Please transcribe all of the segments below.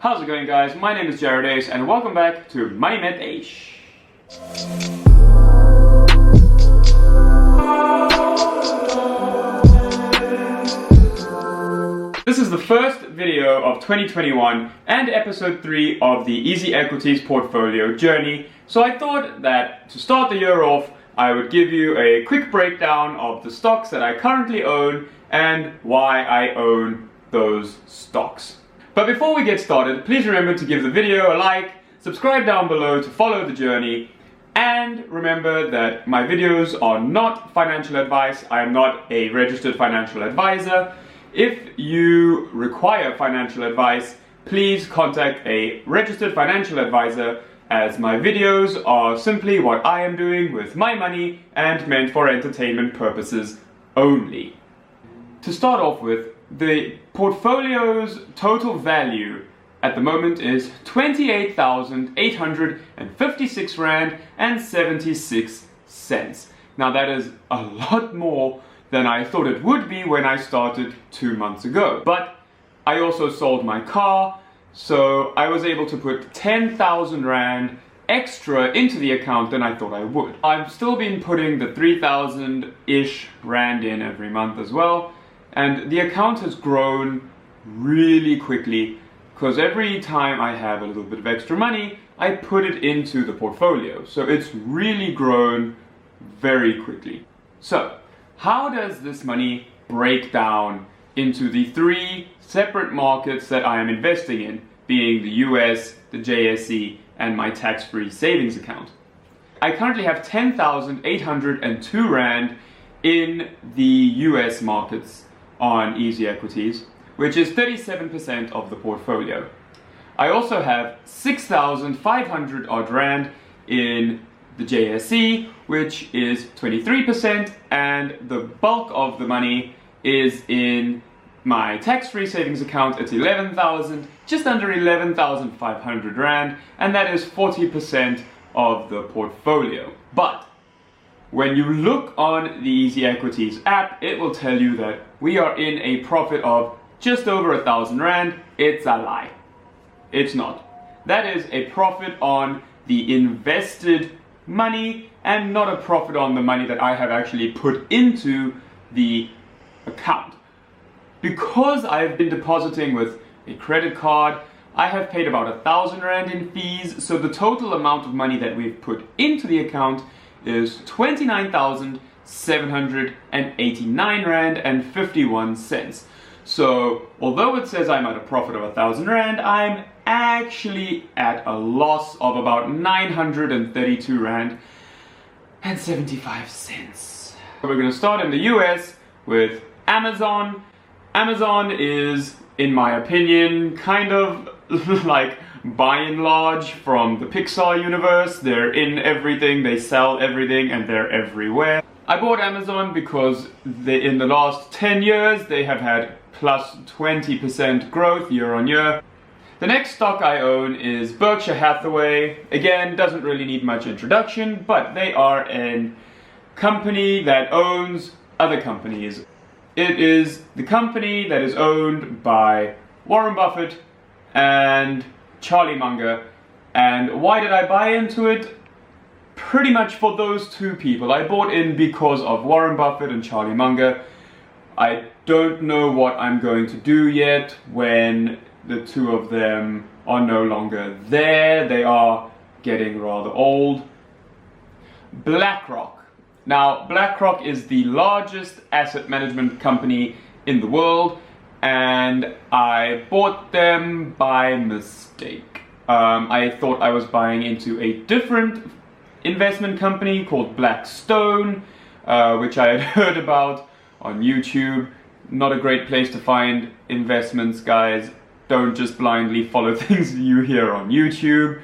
How's it going, guys? My name is Met Eish and welcome back to Met Eish. This is the first video of 2021 and episode 3 of the Easy Equities portfolio journey. So I thought that to start the year off, I would give you a quick breakdown of the stocks that I currently own and why I own those stocks. But before we get started, please remember to give the video a like, subscribe down below to follow the journey, and remember that my videos are not financial advice. I am not a registered financial advisor. If you require financial advice, please contact a registered financial advisor, as my videos are simply what I am doing with my money and meant for entertainment purposes only. To start off with, the portfolio's total value at the moment is 28,856 Rand and 76 cents. Now that is a lot more than I thought it would be when I started 2 months ago. But I also sold my car, so I was able to put 10,000 Rand extra into the account than I thought I would. I've still been putting the 3,000-ish Rand in every month as well. And the account has grown really quickly because every time I have a little bit of extra money, I put it into the portfolio. So it's really grown very quickly. So how does this money break down into the 3 separate markets that I am investing in, being the US, the JSE, and my tax-free savings account? I currently have 10,802 Rand in the US markets on Easy Equities, which is 37% of the portfolio. I also have 6,500 odd Rand in the JSE, which is 23%, and the bulk of the money is in my tax-free savings account at 11,000, just under 11,500 Rand, and that is 40% of the portfolio. But when you look on the Easy Equities app, it will tell you that we are in a profit of just over 1,000 Rand. It's a lie. It's not. That is a profit on the invested money and not a profit on the money that I have actually put into the account. Because I've been depositing with a credit card, I have paid about 1,000 Rand in fees, so the total amount of money that we've put into the account is 29,789 Rand and 51 cents. So although it says I'm at a profit of 1,000 Rand, I'm actually at a loss of about 932 Rand and 75 cents. We're going to start in the US with Amazon. Amazon is, in my opinion, kind of like by and large from the Pixar universe. They're in everything, they sell everything, and they're everywhere. I bought Amazon because in the last 10 years they have had plus 20% growth year on year. The next stock I own is Berkshire Hathaway. Again, doesn't really need much introduction, but they are a company that owns other companies. It is the company that is owned by Warren Buffett and Charlie Munger. And why did I buy into it? Pretty much for those 2 people. I bought in because of Warren Buffett and Charlie Munger. I don't know what I'm going to do yet when the 2 of them are no longer there. They are getting rather old. BlackRock. Now, BlackRock is the largest asset management company in the world, and I bought them by mistake. I thought I was buying into a different investment company called Blackstone, which I had heard about on YouTube. Not a great place to find investments, guys. Don't just blindly follow things you hear on YouTube.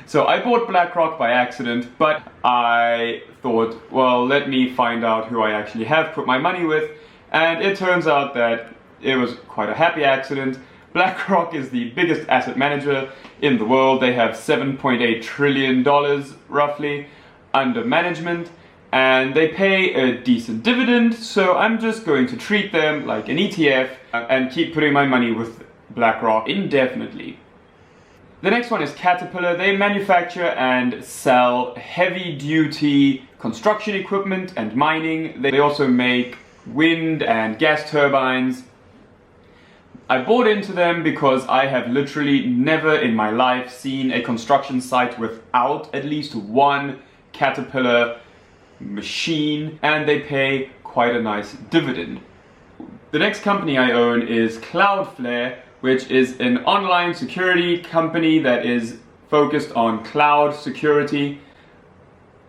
So I bought BlackRock by accident, but I thought, well, let me find out who I actually have put my money with, and it turns out that it was quite a happy accident. BlackRock is the biggest asset manager in the world. They have $7.8 trillion roughly under management, and they pay a decent dividend, so I'm just going to treat them like an ETF and keep putting my money with BlackRock indefinitely. The next one is Caterpillar. They manufacture and sell heavy-duty construction equipment and mining. They also make wind and gas turbines. I bought into them because I have literally never in my life seen a construction site without at least one Caterpillar machine, and they pay quite a nice dividend. The next company I own is Cloudflare, which is an online security company that is focused on cloud security.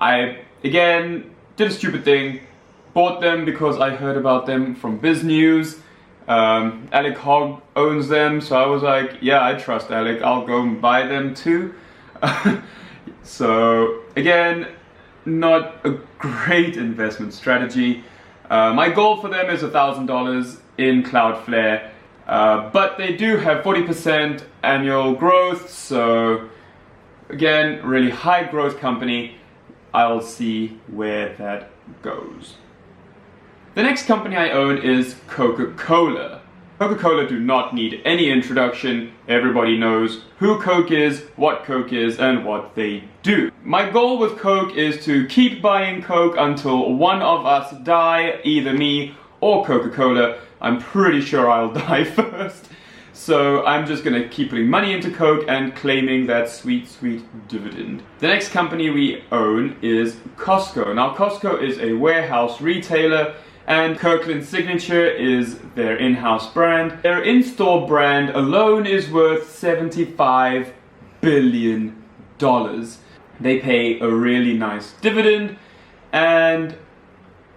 I, again, did a stupid thing, bought them because I heard about them from Biz News. Alec Hogg owns them, so I was like, yeah, I trust Alec, I'll go and buy them too. So, again, not a great investment strategy. My goal for them is $1,000 in Cloudflare. But they do have 40% annual growth, so again, really high growth company. I'll see where that goes. The next company I own is Coca-Cola. Coca-Cola do not need any introduction. Everybody knows who Coke is, what Coke is, and what they do. My goal with Coke is to keep buying Coke until one of us die, either me or Coca-Cola. I'm pretty sure I'll die first. So I'm just gonna keep putting money into Coke and claiming that sweet, sweet dividend. The next company we own is Costco. Now Costco is a warehouse retailer, and Kirkland Signature is their in-house brand. Their in-store brand alone is worth $75 billion. They pay a really nice dividend, and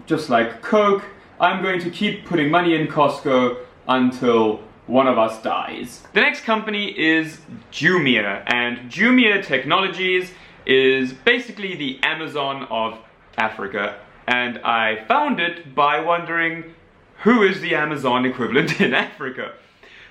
just like Coke, I'm going to keep putting money in Costco until one of us dies. The next company is Jumia, and Jumia Technologies is basically the Amazon of Africa. And I found it by wondering who is the Amazon equivalent in Africa.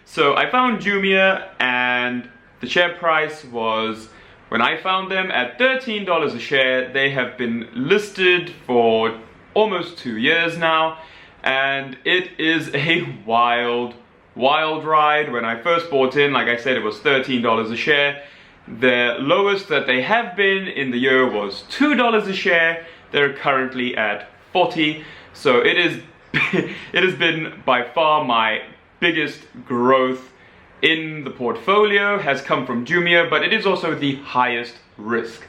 So I found Jumia, and the share price was, when I found them, at $13 a share. They have been listed for almost 2 years now, and it is a wild ride. When I first bought in, like I said, it was $13 a share. The lowest that they have been in the year was $2 a share. They're currently at 40, so it has been by far my biggest growth in the portfolio has come from Jumia, but it is also the highest risk.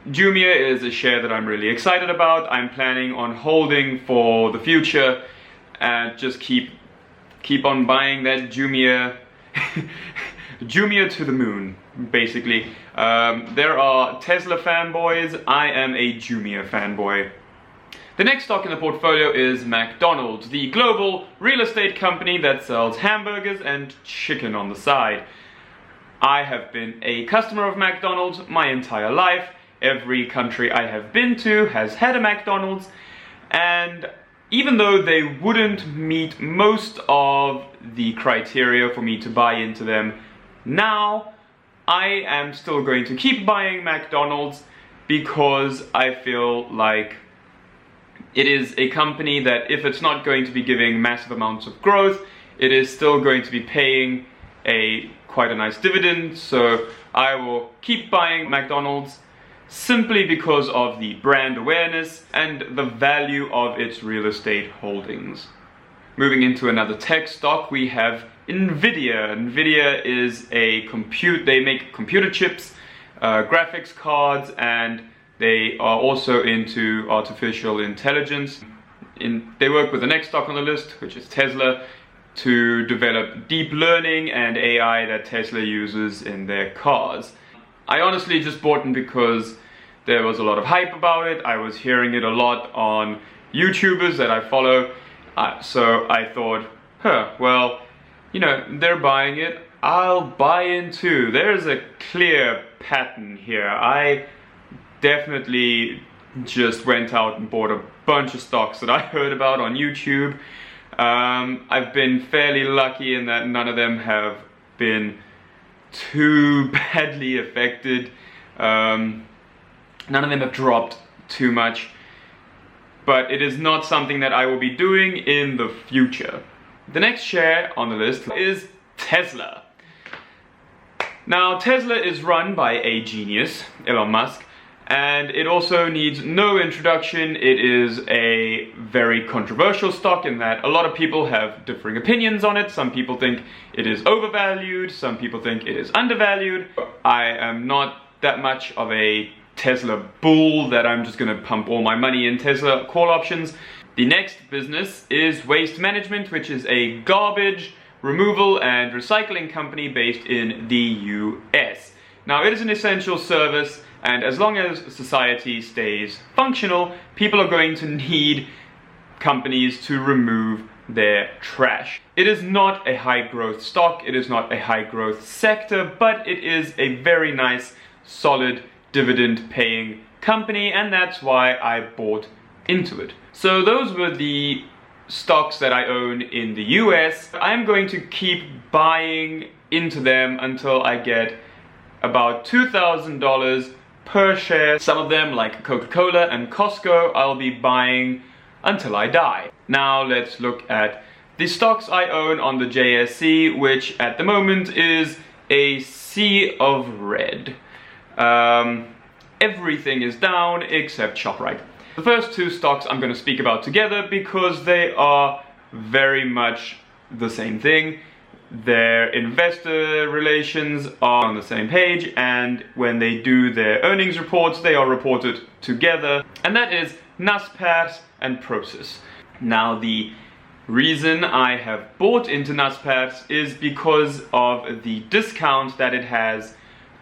Jumia is a share that I'm really excited about. I'm planning on holding for the future and just keep on buying that Jumia Jumia to the moon, basically. There are Tesla fanboys. I am a Jumia fanboy. The next stock in the portfolio is McDonald's, the global real estate company that sells hamburgers and chicken on the side. I have been a customer of McDonald's my entire life. Every country I have been to has had a McDonald's, and even though they wouldn't meet most of the criteria for me to buy into them now, I am still going to keep buying McDonald's because I feel like it is a company that, if it's not going to be giving massive amounts of growth, it is still going to be paying quite a nice dividend. So I will keep buying McDonald's simply because of the brand awareness and the value of its real estate holdings. Moving into another tech stock, we have Nvidia. Nvidia is they make computer chips, graphics cards, and they are also into artificial intelligence. They work with the next stock on the list, which is Tesla, to develop deep learning and AI that Tesla uses in their cars. I honestly just bought them because there was a lot of hype about it. I was hearing it a lot on YouTubers that I follow. So I thought, well, you know, they're buying it, I'll buy in too. There's a clear pattern here. I definitely just went out and bought a bunch of stocks that I heard about on YouTube. I've been fairly lucky in that none of them have been too badly affected. None of them have dropped too much, but it is not something that I will be doing in the future. The next share on the list is Tesla. Now, Tesla is run by a genius, Elon Musk, and it also needs no introduction. It is a very controversial stock in that a lot of people have differing opinions on it. Some people think it is overvalued, some people think it is undervalued. I am not that much of a Tesla bull that I'm just gonna pump all my money in Tesla call options. The next business is Waste Management, which is a garbage removal and recycling company based in the US. Now, it is an essential service, and as long as society stays functional, people are going to need companies to remove their trash. It is not a high growth stock, it is not a high growth sector, but it is a very nice, solid, dividend paying company, and that's why I bought into it. So those were the stocks that I own in the US. I'm going to keep buying into them until I get about $2,000 per share. Some of them, like Coca-Cola and Costco, I'll be buying until I die. Now let's look at the stocks I own on the JSE, which at the moment is a sea of red. Everything is down except ShopRite. The first two stocks I'm going to speak about together because they are very much the same thing. Their investor relations are on the same page, and when they do their earnings reports, they are reported together, and that is Naspers and Prosus. Now, the reason I have bought into Naspers is because of the discount that it has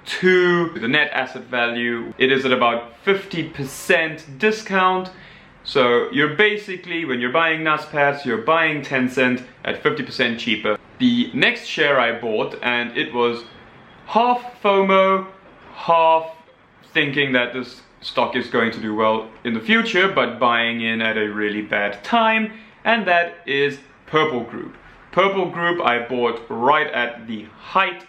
to the net asset value. It is at about 50% discount. So you're basically, when you're buying Naspers, you're buying Tencent at 50% cheaper. The next share I bought, and it was half FOMO, half thinking that this stock is going to do well in the future, but buying in at a really bad time, and that is Purple Group. Purple Group I bought right at the height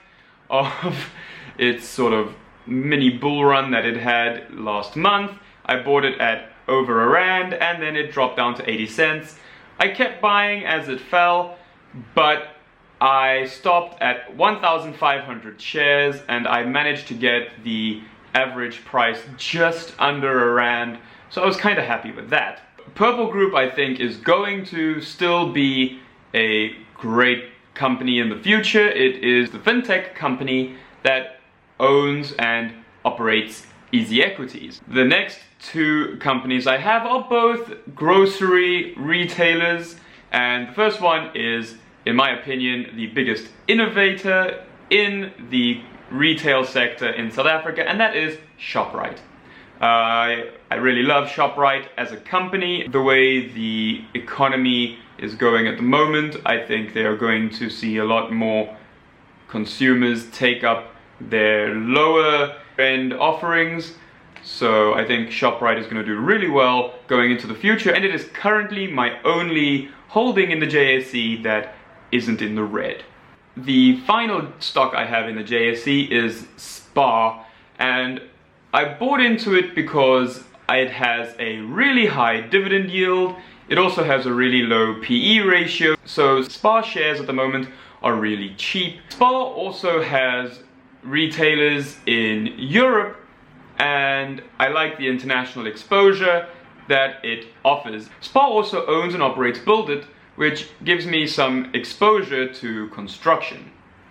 of its sort of mini bull run that it had last month. I bought it at over a rand, and then it dropped down to 80 cents. I kept buying as it fell, but I stopped at 1,500 shares, and I managed to get the average price just under a rand, so I was kind of happy with that. Purple Group, I think, is going to still be a great company in the future. It is the fintech company that owns and operates Easy Equities. The next two companies I have are both grocery retailers, and the first one is, in my opinion, the biggest innovator in the retail sector in South Africa, and that is ShopRite. I really love ShopRite as a company. The way the economy is going at the moment, I think they are going to see a lot more consumers take up their lower end offerings. So I think ShopRite is going to do really well going into the future, and it is currently my only holding in the JSE that isn't in the red. The final stock I have in the JSE is SPAR, and I bought into it because it has a really high dividend yield. It also has a really low PE ratio, so SPAR shares at the moment are really cheap. SPAR also has retailers in Europe, and I like the international exposure that it offers. SPAR also owns and operates Build It, which gives me some exposure to construction.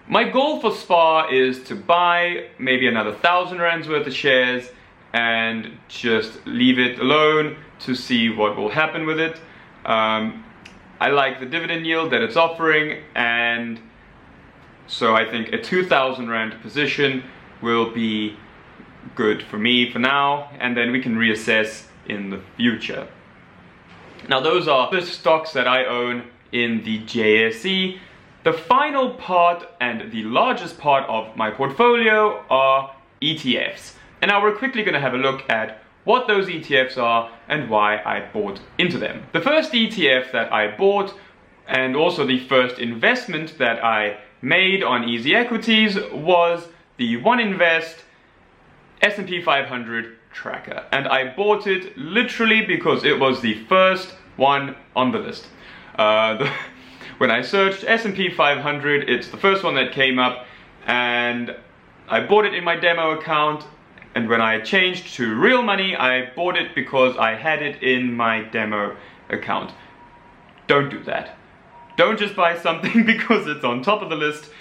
My goal for SPAR is to buy maybe another 1,000 rands worth of shares and just leave it alone to see what will happen with it. I like the dividend yield that it's offering, and so I think a 2,000 rand position will be good for me for now, and then we can reassess in the future. Now, those are the stocks that I own in the JSE. The final part and the largest part of my portfolio are ETFs. And now we're quickly going to have a look at what those ETFs are and why I bought into them. The first ETF that I bought, and also the first investment that I made on Easy Equities, was the One Invest S&P 500 tracker. And I bought it literally because it was the first one on the list. When I searched S&P 500, it's the first one that came up, and I bought it in my demo account, and when I changed to real money, I bought it because I had it in my demo account. Don't do that. Don't just buy something because it's on top of the list.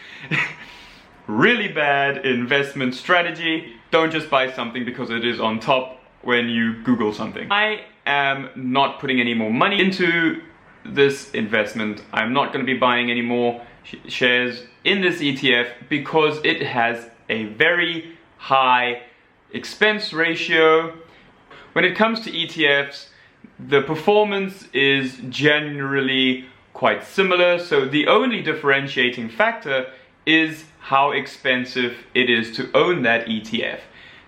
Really bad investment strategy. Don't just buy something because it is on top when you Google something. I am not putting any more money into this investment. I'm not going to be buying any more shares in this ETF because it has a very high expense ratio. When it comes to ETFs, the performance is generally quite similar, so the only differentiating factor is how expensive it is to own that ETF.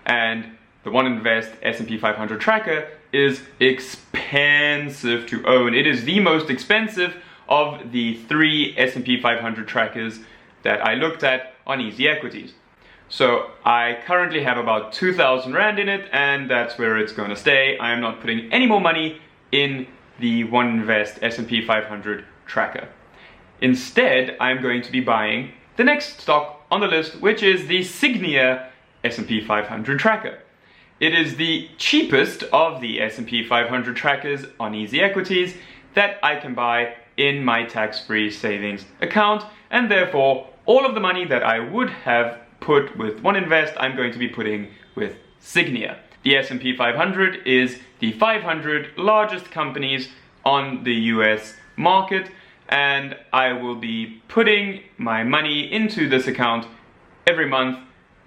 And the One Invest S&P 500 tracker is expensive to own. It is the most expensive of the 3 S&P 500 trackers that I looked at on Easy Equities. So I currently have about 2,000 Rand in it, and that's where it's going to stay. I am not putting any more money in the One Invest S&P 500 tracker. Instead, I'm going to be buying the next stock on the list, which is the Signia S&P 500 tracker. It is the cheapest of the S&P 500 trackers on Easy Equities that I can buy in my tax-free savings account, and therefore all of the money that I would have put with One Invest, I'm going to be putting with Signia. The S&P 500 is the 500 largest companies on the US market, and I will be putting my money into this account every month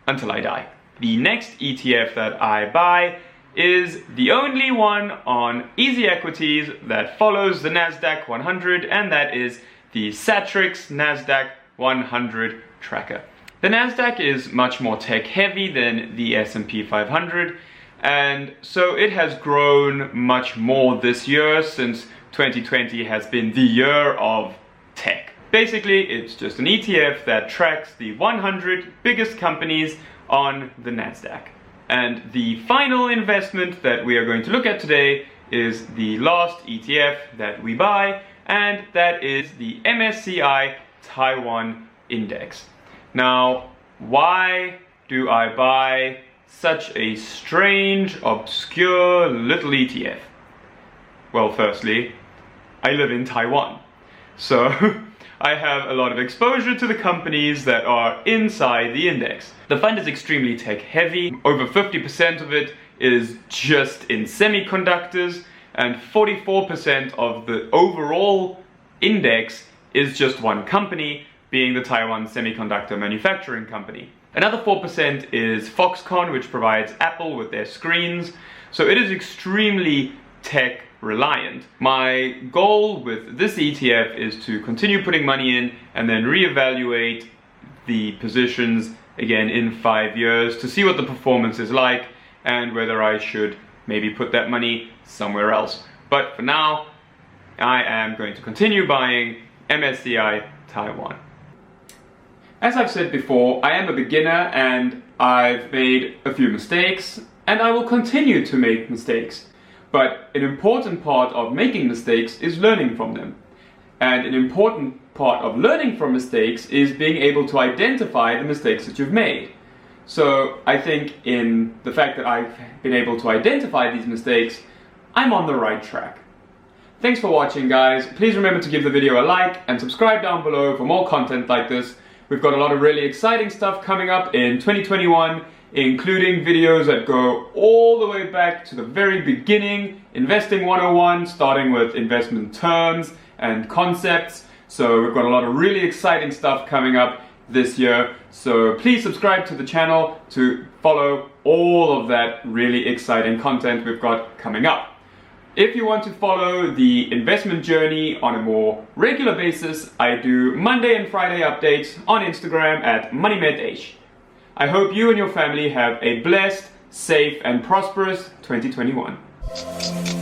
until I die. The next ETF that I buy is the only one on Easy Equities that follows the Nasdaq 100, and that is the Satrix Nasdaq 100 tracker. The Nasdaq is much more tech heavy than the S&P 500, and so it has grown much more this year, since 2020 has been the year of tech. Basically, it's just an ETF that tracks the 100 biggest companies on the Nasdaq. And the final investment that we are going to look at today is the last ETF that we buy, and that is the MSCI Taiwan Index. Now, why do I buy such a strange, obscure little ETF? Well, firstly, I live in Taiwan, so I have a lot of exposure to the companies that are inside the index. The fund is extremely tech heavy. Over 50% of it is just in semiconductors, and 44% of the overall index is just one company, being the Taiwan Semiconductor Manufacturing Company. Another 4% is Foxconn, which provides Apple with their screens. So it is extremely tech reliant. My goal with this ETF is to continue putting money in and then reevaluate the positions again in 5 years to see what the performance is like and whether I should maybe put that money somewhere else. But for now, I am going to continue buying MSCI Taiwan. As I've said before, I am a beginner and I've made a few mistakes, and I will continue to make mistakes. But an important part of making mistakes is learning from them. And an important part of learning from mistakes is being able to identify the mistakes that you've made. So I think in the fact that I've been able to identify these mistakes, I'm on the right track. Thanks for watching, guys. Please remember to give the video a like and subscribe down below for more content like this. We've got a lot of really exciting stuff coming up in 2021, including videos that go all the way back to the very beginning, Investing 101, starting with investment terms and concepts. So we've got a lot of really exciting stuff coming up this year. So please subscribe to the channel to follow all of that really exciting content we've got coming up. If you want to follow the investment journey on a more regular basis, I do Monday and Friday updates on Instagram at Met Eish. I hope you and your family have a blessed, safe and prosperous 2021.